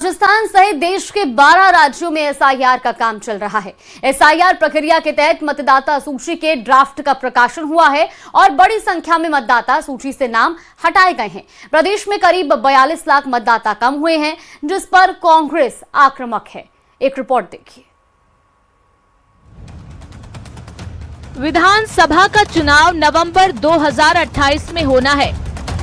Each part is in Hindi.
राजस्थान सहित देश के 12 राज्यों में एसआईआर का काम चल रहा है। एसआईआर प्रक्रिया के तहत मतदाता सूची के ड्राफ्ट का प्रकाशन हुआ है और बड़ी संख्या में मतदाता सूची से नाम हटाए गए हैं। प्रदेश में करीब 42 लाख मतदाता कम हुए हैं, जिस पर कांग्रेस आक्रामक है। एक रिपोर्ट देखिए। विधानसभा का चुनाव नवंबर 2028 में होना है,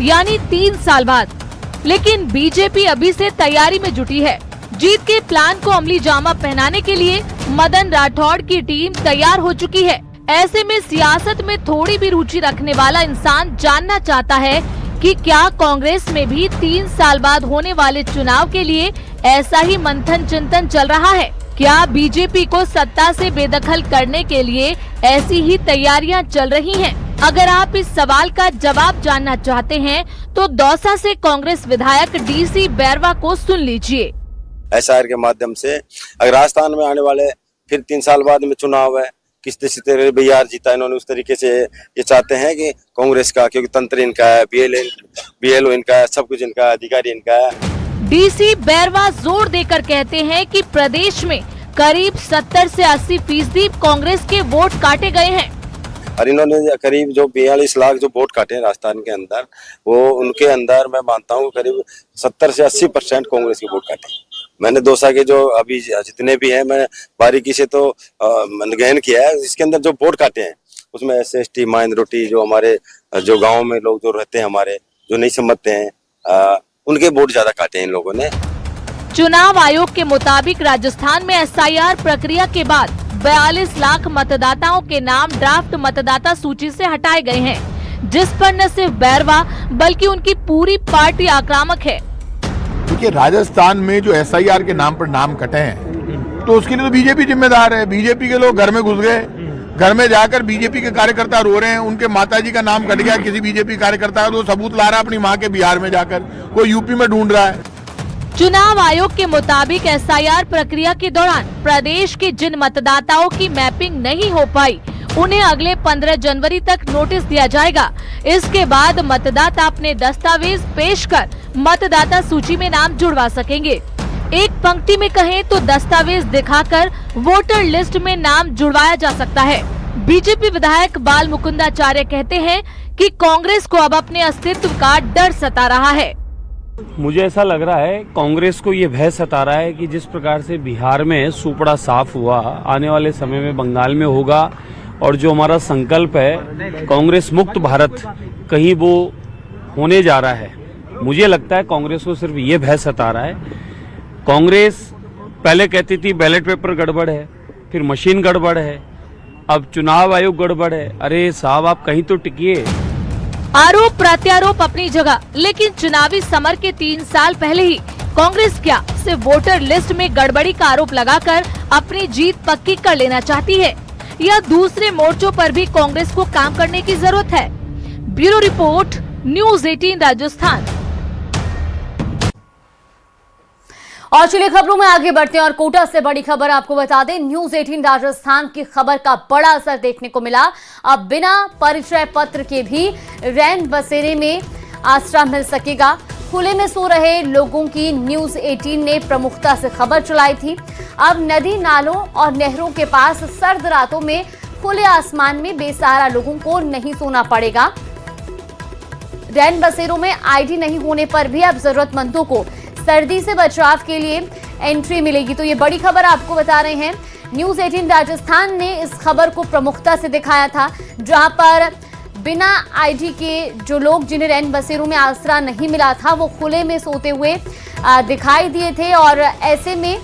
यानी 3 साल बाद। लेकिन बीजेपी अभी से तैयारी में जुटी है। जीत के प्लान को अमली जामा पहनाने के लिए मदन राठौड़ की टीम तैयार हो चुकी है। ऐसे में सियासत में थोड़ी भी रुचि रखने वाला इंसान जानना चाहता है कि क्या कांग्रेस में भी 3 साल बाद होने वाले चुनाव के लिए ऐसा ही मंथन चिंतन चल रहा है। क्या बीजेपी को सत्ता से बेदखल करने के लिए ऐसी ही तैयारियां चल रही हैं? अगर आप इस सवाल का जवाब जानना चाहते हैं तो दौसा से कांग्रेस विधायक डीसी बैरवा को सुन लीजिए। एसआईआर के माध्यम से अगर राजस्थान में आने वाले फिर 3 साल बाद में चुनाव है, किस तरह बिहार जीता इन्होंने, उस तरीके से ये चाहते हैं कि कांग्रेस का, क्योंकि तंत्र इनका है, बीएलओ इनका है, सब कुछ इनका है, अधिकारी इनका है। डीसी बैरवा जोर देकर कहते हैं कि प्रदेश में करीब 70 से 80% कांग्रेस के वोट काटे गए हैं और इन्होंने करीब जो 42 लाख जो वोट काटे हैं राजस्थान के अंदर, वो उनके अंदर मैं मानता हूँ करीब 70 से 80% कांग्रेस के वोट काटे। मैंने दौसा के जो अभी जितने भी हैं, मैं बारीकी से तो गहन किया है। इसके अंदर जो वोट काटे हैं उसमें SC माइनॉरिटी, जो हमारे जो गाँव में लोग जो रहते हैं, हमारे जो नहीं समझते हैं, उनके वोट ज्यादा काटे हैं इन लोगों ने। चुनाव आयोग के मुताबिक राजस्थान में एसआईआर प्रक्रिया के बाद 42 लाख मतदाताओं के नाम ड्राफ्ट मतदाता सूची से हटाए गए हैं, जिस पर न सिर्फ बैरवा बल्कि उनकी पूरी पार्टी आक्रामक है। क्योंकि राजस्थान में जो एसआईआर के नाम पर नाम कटे हैं, तो उसके लिए तो बीजेपी जिम्मेदार है। बीजेपी के लोग घर में घुस गए, घर में जाकर बीजेपी के कार्यकर्ता रो रहे हैं, उनके माताजी का नाम कट गया किसी बीजेपी कार्यकर्ता का, तो सबूत ला रहा है अपनी माँ के बिहार में जाकर, कोई यूपी में ढूंढ रहा है। चुनाव आयोग के मुताबिक एसआईआर प्रक्रिया के दौरान प्रदेश के जिन मतदाताओं की मैपिंग नहीं हो पाई, उन्हें अगले 15 जनवरी तक नोटिस दिया जाएगा। इसके बाद मतदाता अपने दस्तावेज पेश कर मतदाता सूची में नाम जुड़वा सकेंगे। एक पंक्ति में कहें तो दस्तावेज दिखाकर वोटर लिस्ट में नाम जुड़वाया जा सकता है। बीजेपी विधायक बाल मुकुंदाचार्य कहते हैं कि कांग्रेस को अब अपने अस्तित्व का डर सता रहा है। मुझे ऐसा लग रहा है कांग्रेस को ये भय सता रहा है कि जिस प्रकार से बिहार में सुपड़ा साफ हुआ, आने वाले समय में बंगाल में होगा, और जो हमारा संकल्प है कांग्रेस मुक्त भारत, कहीं वो होने जा रहा है। मुझे लगता है कांग्रेस को सिर्फ ये भय सता रहा है। कांग्रेस पहले कहती थी बैलेट पेपर गड़बड़ है, फिर मशीन गड़बड़ है, अब चुनाव आयोग गड़बड़ है। अरे साहब, आप कहीं तो टिकिए। आरोप प्रत्यारोप अपनी जगह, लेकिन चुनावी समर के 3 साल पहले ही कांग्रेस क्या सिर्फ वोटर लिस्ट में गड़बड़ी का आरोप लगाकर अपनी जीत पक्की कर लेना चाहती है, या दूसरे मोर्चों पर भी कांग्रेस को काम करने की जरूरत है? Bureau report, news 18 Rajasthan. और चलिए खबरों में आगे बढ़ते हैं और कोटा से बड़ी खबर आपको बता दें। न्यूज़ 18 राजस्थान की खबर का बड़ा असर देखने को मिला। अब बिना परिचय पत्र के भी रैन बसेरे में आश्रय मिल सकेगा। खुले में सो रहे लोगों की न्यूज़ 18 ने प्रमुखता से खबर चलाई थी। अब नदी, नालों और नहरों के पास सर्द रातों में खुले आसमान में बेसहारा लोगों को नहीं सोना पड़ेगा। रैन बसेरों में आईडी नहीं होने पर भी अब जरूरतमंदों को सर्दी से बचाव के लिए एंट्री मिलेगी। तो ये बड़ी खबर आपको बता रहे हैं। न्यूज़ 18 राजस्थान ने इस खबर को प्रमुखता से दिखाया था, जहां पर बिना आईडी के जो लोग, जिन्हें रैन बसेरों में आसरा नहीं मिला था, वो खुले में सोते हुए दिखाई दिए थे। और ऐसे में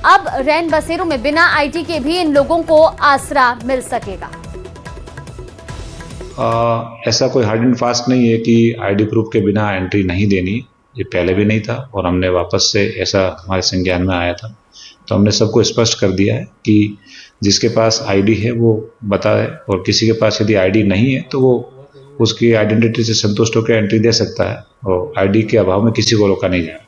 अब रैन बसेरों में बिना आईडी के भी इन लोगों को आसरा मिल सकेगा। ऐसा कोई हार्ड एंड फास्ट नहीं है कि आईडी प्रूफ के बिना एंट्री नहीं देनी। ये पहले भी नहीं था और हमने वापस से ऐसा हमारे संज्ञान में आया था, तो हमने सबको स्पष्ट कर दिया है कि जिसके पास आईडी है वो बताए, और किसी के पास यदि आईडी नहीं है तो वो उसकी आइडेंटिटी से संतुष्ट होकर एंट्री दे सकता है, और आईडी के अभाव में किसी को रोका नहीं जाएगा।